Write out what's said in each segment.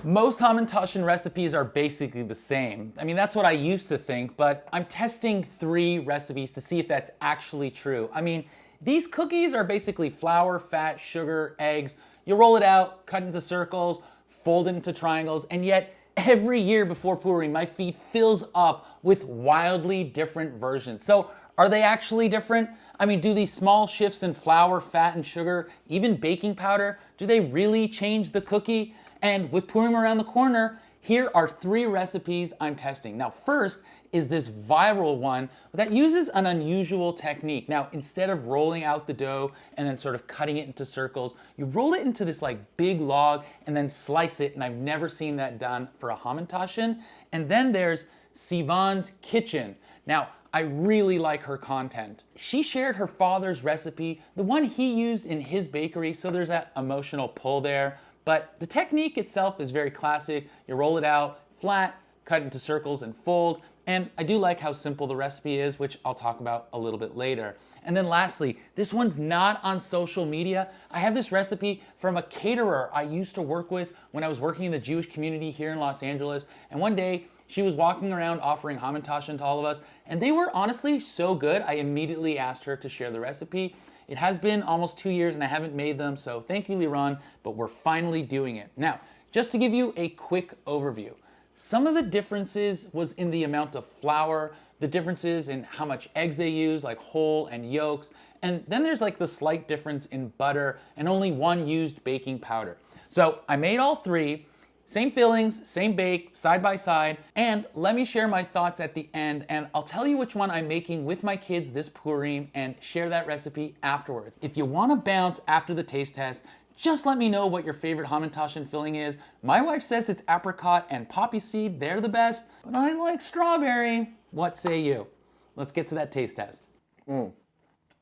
Most hamantashen recipes are basically the same. I mean, that's what I used to think, but I'm testing 3 recipes to see if that's actually true. I mean, these cookies are basically flour, fat, sugar, eggs. You roll it out, cut into circles, fold it into triangles, and yet every year before Purim, my feed fills up with wildly different versions. So are they actually different? I mean, do these small shifts in flour, fat, and sugar, even baking powder, do they really change the cookie? And with Purim around the corner, here are 3 recipes I'm testing. Now, first is this viral one that uses an unusual technique. Now, instead of rolling out the dough and then sort of cutting it into circles, you roll it into this like big log and then slice it. And I've never seen that done for a hamantashen. And then there's Sivan's kitchen. Now, I really like her content. She shared her father's recipe, the one he used in his bakery, so there's that emotional pull there. But the technique itself is very classic. You roll it out flat, cut into circles and fold. And I do like how simple the recipe is, which I'll talk about a little bit later. And then lastly, this one's not on social media. I have this recipe from a caterer I used to work with when I was working in the Jewish community here in Los Angeles. And one day, she was walking around offering hamantashen to all of us, and they were honestly so good, I immediately asked her to share the recipe. It has been almost 2 years and I haven't made them, so thank you, Liron, but we're finally doing it. Now, just to give you a quick overview, some of the differences was in the amount of flour, the differences in how much eggs they use, like whole and yolks, and then there's like the slight difference in butter, and only 1 used baking powder. So I made all 3, same fillings, same bake, side by side, and let me share my thoughts at the end, and I'll tell you which one I'm making with my kids this Purim and share that recipe afterwards. If you want to bounce after the taste test, just let me know what your favorite hamantashen filling is. My wife says it's apricot and poppy seed, they're the best, but I like strawberry. What say you? Let's get to that taste test. Oh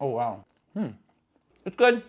wow. It's good.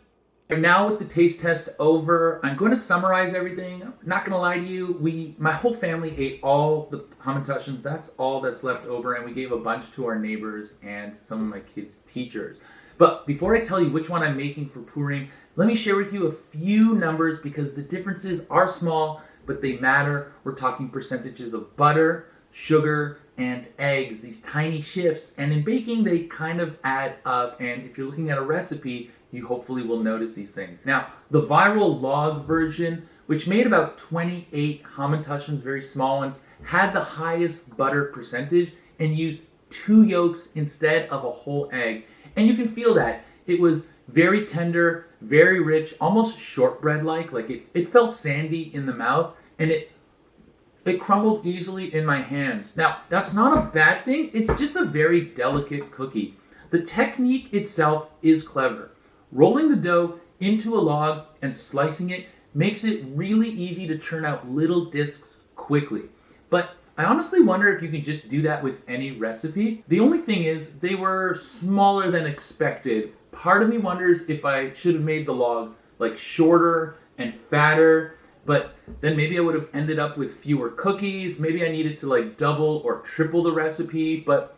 And now with the taste test over, I'm going to summarize everything. I'm not going to lie to you, my whole family ate all the hamantashen. That's all that's left over, and we gave a bunch to our neighbors and some of my kids' teachers. But before I tell you which one I'm making for Purim, let me share with you a few numbers because the differences are small, but they matter. We're talking percentages of butter, sugar, and eggs, these tiny shifts. And in baking, they kind of add up. And if you're looking at a recipe, you hopefully will notice these things. Now, the viral log version, which made about 28 hamantashens, very small ones, had the highest butter percentage and used 2 yolks instead of a whole egg. And you can feel that. It was very tender, very rich, almost shortbread-like. Like it felt sandy in the mouth, and it crumbled easily in my hands. Now, that's not a bad thing. It's just a very delicate cookie. The technique itself is clever. Rolling the dough into a log and slicing it makes it really easy to churn out little discs quickly. But I honestly wonder if you can just do that with any recipe. The only thing is they were smaller than expected. Part of me wonders if I should have made the log like shorter and fatter, but then maybe I would have ended up with fewer cookies. Maybe I needed to like double or triple the recipe, but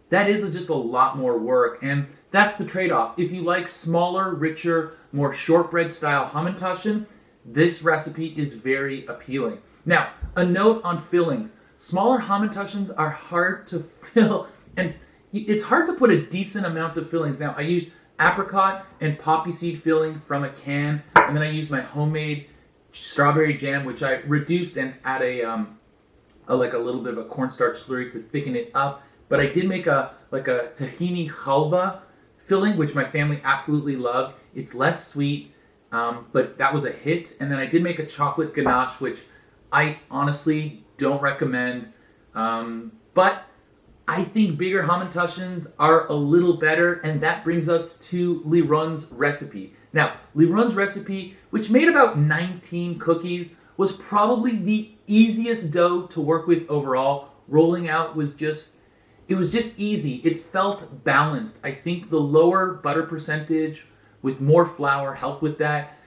that is just a lot more work, and that's the trade-off. If you like smaller, richer, more shortbread style hamantashen, this recipe is very appealing. Now, a note on fillings. Smaller hamantashens are hard to fill, and it's hard to put a decent amount of fillings. Now, I used apricot and poppy seed filling from a can, and then I used my homemade strawberry jam, which I reduced and add a little bit of a cornstarch slurry to thicken it up. But I did make a tahini chalva filling, which my family absolutely loved. It's less sweet, but that was a hit. And then I did make a chocolate ganache, which I honestly don't recommend. But I think bigger hamantashens are a little better, and that brings us to Liron's recipe. Now, Liron's recipe, which made about 19 cookies, was probably the easiest dough to work with overall. Rolling out was just easy. It felt balanced. I think the lower butter percentage with more flour helped with that.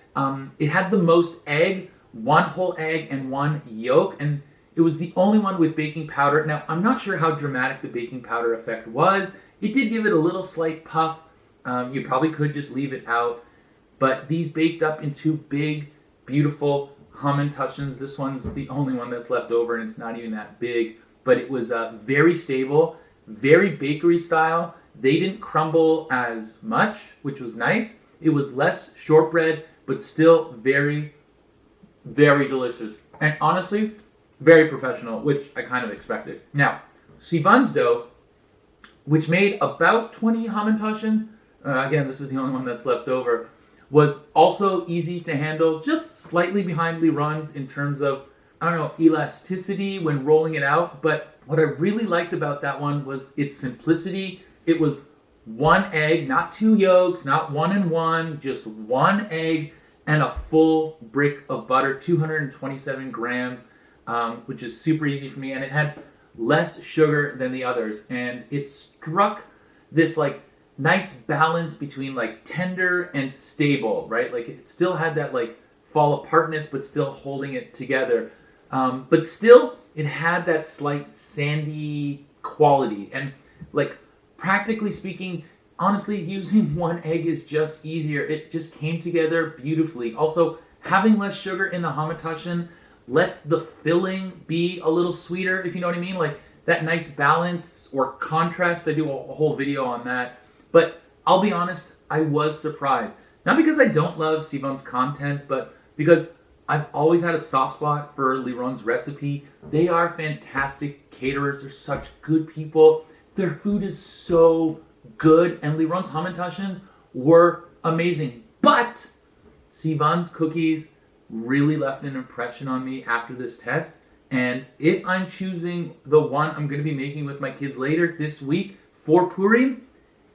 It had the most egg, 1 whole egg and 1 yolk, and it was the only one with baking powder. Now, I'm not sure how dramatic the baking powder effect was. It did give it a little slight puff. You probably could just leave it out. But these baked up into big, beautiful Hamantaschens. This one's the only one that's left over, and it's not even that big. But it was very stable, very bakery style. They didn't crumble as much, which was nice. It was less shortbread, but still very, very delicious. And honestly, very professional, which I kind of expected. Now, Sivan's dough, which made about 20 hamantaschens, again, this is the only one that's left over, was also easy to handle, just slightly behind Liron's in terms of, I don't know, elasticity when rolling it out. But what I really liked about that one was its simplicity. It was one egg, not two yolks, not 1 and 1, just one egg and a full brick of butter, 227 grams, which is super easy for me. And it had less sugar than the others. And it struck this like nice balance between like tender and stable, right? Like it still had that like fall apartness, but still holding it together. But still, it had that slight sandy quality. And like practically speaking, honestly, using one egg is just easier. It just came together beautifully. Also, having less sugar in the hamantaschen lets the filling be a little sweeter, if you know what I mean. Like that nice balance or contrast. I do a whole video on that. But I'll be honest, I was surprised. Not because I don't love Sivan's content, but because I've always had a soft spot for Liron's recipe. They are fantastic caterers. They're such good people. Their food is so good. And Liron's hamantaschens were amazing. But Sivan's cookies really left an impression on me after this test. And if I'm choosing the one I'm going to be making with my kids later this week for Purim,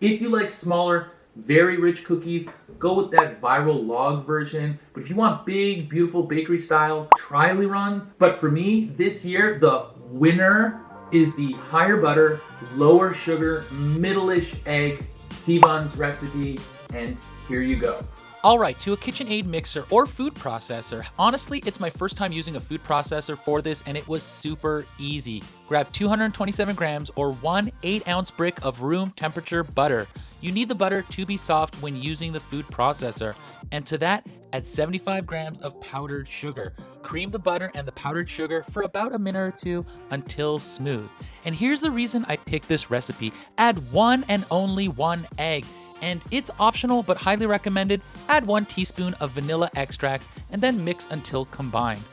if you like smaller, very rich cookies, go with that viral log version. But if you want big, beautiful bakery style, try Liron's. But for me, this year, the winner is the higher butter, lower sugar, middle-ish egg Sivan's recipe. And here you go. All right, to a KitchenAid mixer or food processor. Honestly, it's my first time using a food processor for this, and it was super easy. Grab 227 grams or 1 8-ounce brick of room temperature butter. You need the butter to be soft when using the food processor. And to that, add 75 grams of powdered sugar. Cream the butter and the powdered sugar for about a minute or two until smooth. And here's the reason I picked this recipe. Add 1 and only 1 egg. And it's optional but highly recommended. Add 1 teaspoon of vanilla extract and then mix until combined.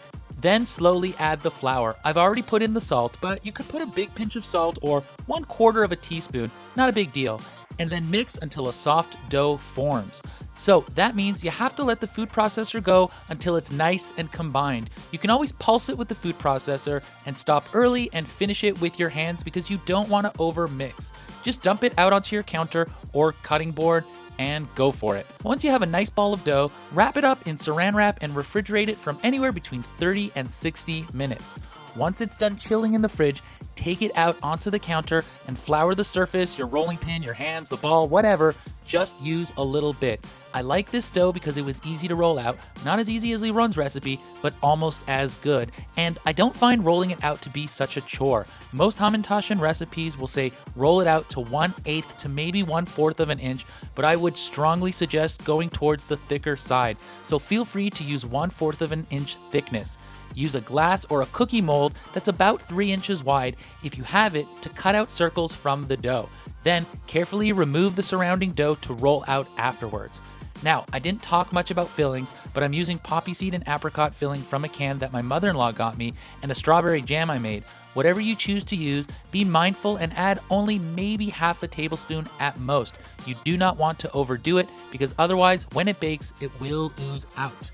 Then slowly add the flour. I've already put in the salt, but you could put a big pinch of salt or 1/4 of a teaspoon, not a big deal. And then mix until a soft dough forms. So that means you have to let the food processor go until it's nice and combined. You can always pulse it with the food processor and stop early and finish it with your hands because you don't want to over mix. Just dump it out onto your counter or cutting board and go for it. Once you have a nice ball of dough, wrap it up in saran wrap and refrigerate it from anywhere between 30 and 60 minutes. Once it's done chilling in the fridge, take it out onto the counter and flour the surface, your rolling pin, your hands, the ball, whatever. Just use a little bit. I like this dough because it was easy to roll out, not as easy as Liron's recipe, but almost as good. And I don't find rolling it out to be such a chore. Most hamantaschen recipes will say roll it out to 1/8 to maybe 1/4 of an inch, but I would strongly suggest going towards the thicker side. So feel free to use 1/4 of an inch thickness. Use a glass or a cookie mold that's about 3 inches wide if you have it to cut out circles from the dough. Then carefully remove the surrounding dough to roll out afterwards. Now, I didn't talk much about fillings, but I'm using poppy seed and apricot filling from a can that my mother-in-law got me and a strawberry jam I made. Whatever you choose to use, be mindful and add only maybe half a tablespoon at most. You do not want to overdo it because otherwise, when it bakes, it will ooze out.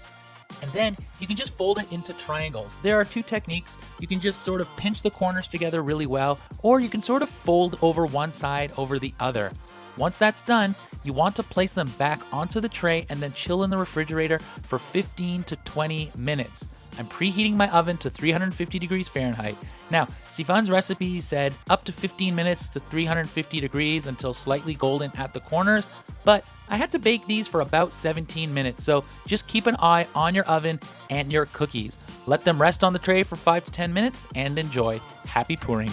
And then you can just fold it into triangles. There are 2 techniques. You can just sort of pinch the corners together really well, or you can sort of fold over one side over the other. Once that's done, you want to place them back onto the tray and then chill in the refrigerator for 15 to 20 minutes. I'm preheating my oven to 350 degrees Fahrenheit. Now, Sivan's recipe said up to 15 minutes to 350 degrees until slightly golden at the corners, but I had to bake these for about 17 minutes, so just keep an eye on your oven and your cookies. Let them rest on the tray for 5 to 10 minutes and enjoy. Happy Purim.